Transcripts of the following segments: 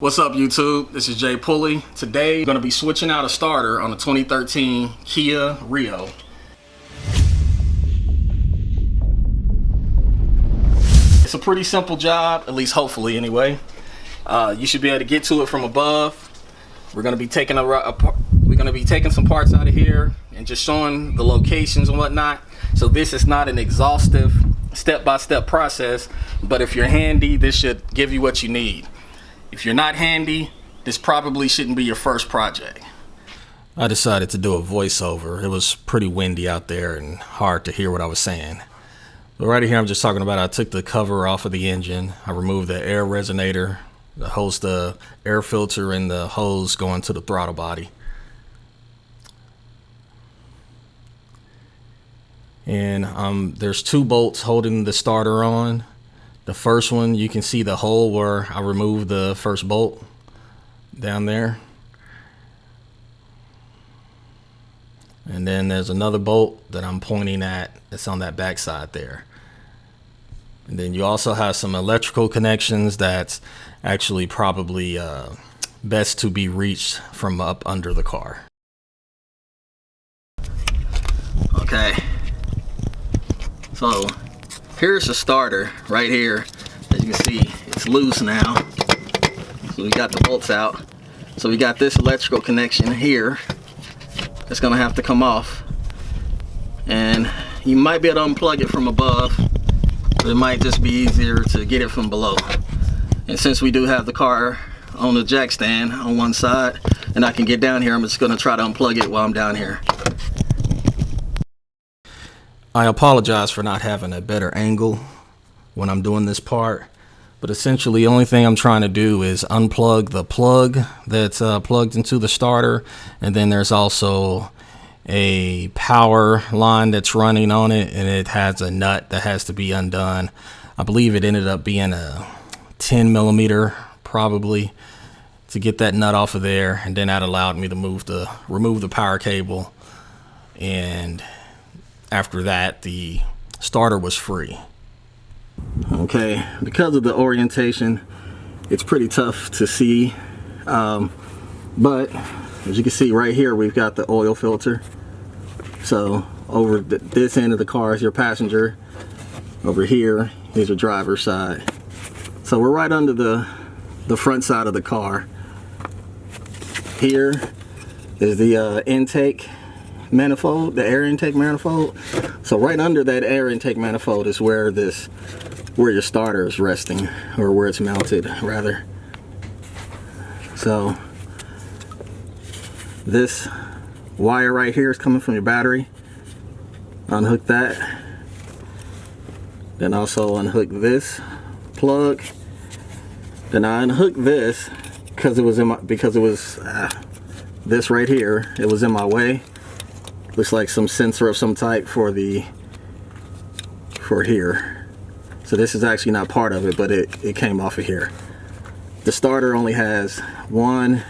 What's up, YouTube? This is Jay Pulley. Today, we're going to be switching out a starter on the 2013 Kia Rio. It's a pretty simple job, at least hopefully anyway. You should be able to get to it from above. We're going to be taking some parts out of here and just showing the locations and whatnot. So this is not an exhaustive step-by-step process, but if you're handy, this should give you what you need. If you're not handy, this probably shouldn't be your first project. I decided to do a voiceover. It was pretty windy out there and hard to hear what I was saying. But right here, I'm just talking about I took the cover off of the engine. I removed the air resonator, the air filter, and the hose going to the throttle body. And there's two bolts holding the starter on. The first one, you can see the hole where I removed the first bolt down there. And then there's another bolt that I'm pointing at. It's on that back side there. And then you also have some electrical connections that's actually probably best to be reached from up under the car. Okay. So here's the starter right here. As you can see, it's loose now. So we got the bolts out. So we got this electrical connection here that's gonna have to come off. And you might be able to unplug it from above, but it might just be easier to get it from below. And since we do have the car on the jack stand on one side, and I can get down here, I'm just gonna try to unplug it while I'm down here. I apologize for not having a better angle when I'm doing this part, but essentially the only thing I'm trying to do is unplug the plug that's plugged into the starter, and then there's also a power line that's running on it, and it has a nut that has to be undone. I believe it ended up being a 10 millimeter probably, to get that nut off of there, and then that allowed me to remove the power cable, and after that the starter was free. Okay, because of the orientation, it's pretty tough to see, but as you can see right here, we've got the oil filter. So over this end of the car is your passenger, over here is your driver's side. So we're right under the front side of the car. Here is the intake manifold, the air intake manifold. So right under that air intake manifold is where your starter is resting, or where it's mounted rather. So this wire right here is coming from your battery. Unhook that, then also unhook this plug. Then I unhooked this because it was this right here, it was in my way. Looks like some sensor of some type for here. So this is actually not part of it, but it came off of here. The starter only has 1,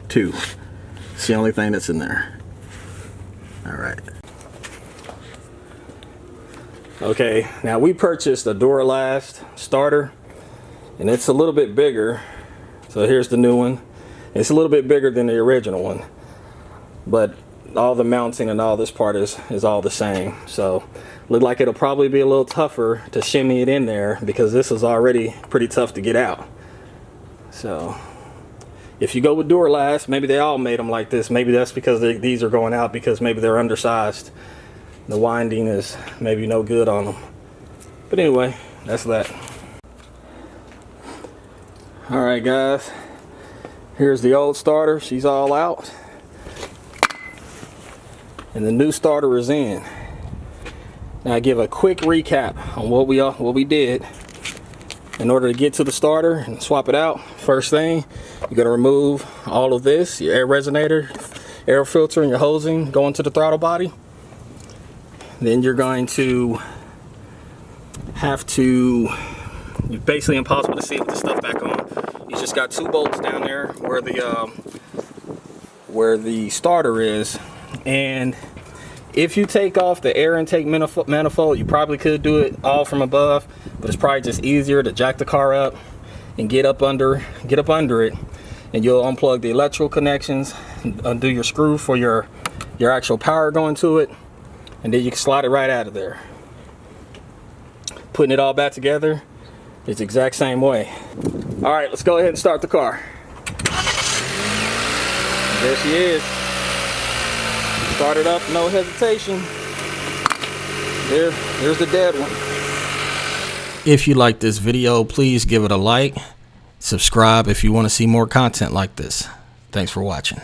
2. It's the only thing that's in there. All right. Okay, now we purchased a Duralast starter, and it's a little bit bigger. So here's the new one. It's a little bit bigger than the original one, but all the mounting and all this part is all the same. So look like it'll probably be a little tougher to shimmy it in there, because this is already pretty tough to get out. So if you go with Duralast, maybe they all made them like this. Maybe that's because these are going out because maybe they're undersized. The winding is maybe no good on them. But anyway, that's that. All right, guys, here's the old starter. She's all out, and the new starter is in. Now I give a quick recap on what we did in order to get to the starter and swap it out. First thing, you're gonna remove all of this, your air resonator, air filter, and your hosing going to the throttle body. Then you're going to have to, it's basically impossible to see with the stuff back on. You just got 2 bolts down there where the starter is, and if you take off the air intake manifold, you probably could do it all from above, but it's probably just easier to jack the car up and get up under it and you'll unplug the electrical connections, undo your screw for your actual power going to it, and then you can slide it right out of there. Putting it all back together, it's the exact same way. All right, let's go ahead and start the car. There she is. Start it up, no hesitation. There's the dead one. If you like this video, please give it a like. Subscribe if you want to see more content like this. Thanks for watching.